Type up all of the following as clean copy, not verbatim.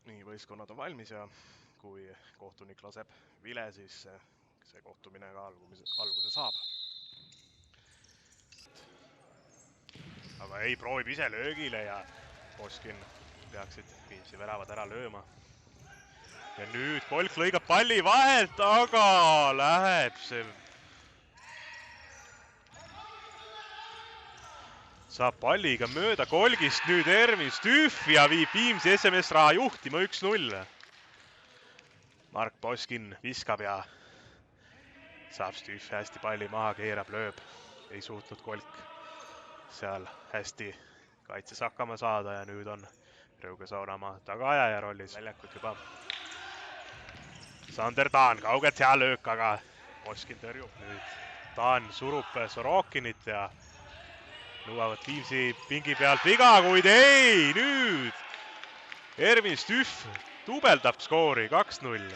Nii, võistkonnad on valmis ja kui kohtunik laseb vile, siis see kohtumine ka alguse saab. Aga ei, proovib ise löögile ja Poskin peaksid Viimsi väravad ära lööma. Ja nüüd Kolk lõigab palli vahelt, aga läheb see... Saab palliga mööda Kolgist nüüd Ervin Stüff ja viib Viimsi SMS raha juhtima 1-0. Mark Poskin viskab ja saab Stüff hästi palli maha, keerab, lööb. Ei suutnud Kolk seal hästi kaitses hakkama saada ja nüüd on Rõuge Soonamaa tagaajaja rollis väljakut juba. Sander Taan, kaugelt hea löök, aga Poskin tõrjub nüüd. Taan surub Sorokinit ja nõuavad Viimsi pingi pealt viga, kuid ei, nüüd Ervin Stüff dubeldab skoori 2-0.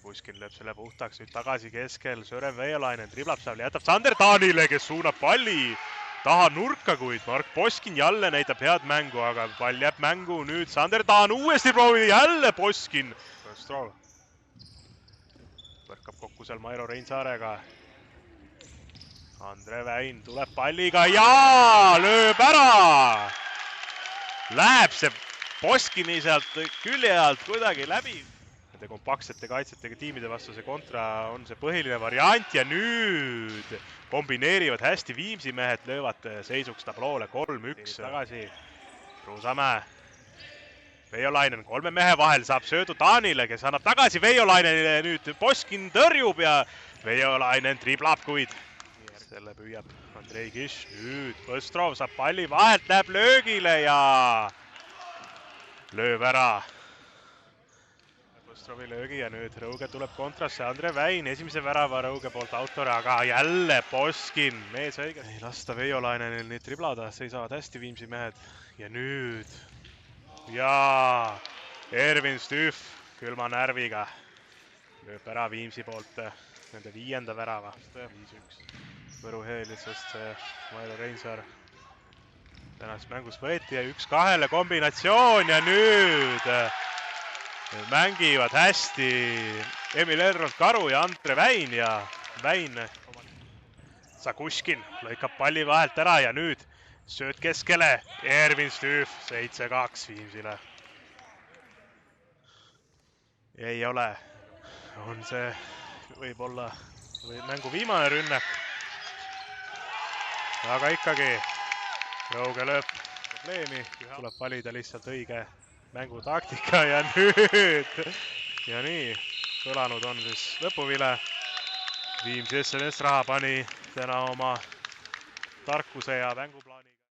Kuskil lööb selle puhtaks, nüüd tagasi keskel, Sören Veiolainen driblab seal, jätab Sander Taanile, kes suunab palli taha nurka, kuid Mark Poskin jälle näitab head mängu, aga pall jääb mängu, nüüd Sander Taan uuesti proovib, jälle Poskin. Põrkab kokku seal Mairo Reinsaarega. Andre Väin tuleb palliga ja lööb ära! Läheb see Poskini sealt külje alt kuidagi läbi. Nende kompaktsete kaitsetega tiimide vastu see kontra on see põhiline variant ja nüüd kombineerivad hästi Viimsi mehed, löövad seisuks tabloole 3-1 tagasi. Ruusamäe, Veiolainen 3 mehe vahel saab söödu Taanile, kes annab tagasi Veiolainenile, nüüd Poskin tõrjub ja Veiolainen driblab, kuid selle püüab Andrei Kiš. Nüüd Põstrov saab palli vahelt, läheb löögile ja lööb ära. Põstrovi löögi ja nüüd Rõuge tuleb kontrasse, Andre Väin esimese värava Rõuge poolt autor, aga jälle Poskin, mees õige. Ei lasta Veiolainenil neid driblada, seisavad hästi Viimsi mehed ja nüüd ja Ervin Stüff külma närviga lööb ära Viimsi poolt nende 5. värava. 5-1. Võru Heelitsast Mairo Reinsaar tänast mängus võeti ja 1-2 kombinatsioon ja nüüd mängivad hästi Emil Elrond Karu ja Andre Väin ja Väin Sakushkin lõikab palli vahelt ära ja nüüd sööt keskele Ervin Stüff 7-2 Viimsile. Ei ole, on see võib-olla mängu viimane rünnak, aga ikkagi Rõuge lööb probleemi, tuleb valida lihtsalt õige mängutaktika ja nüüd ja nii kõlanud on siis lõpuvile. Viimsi SMS raha pani täna oma tarkuse ja mänguplaaniga.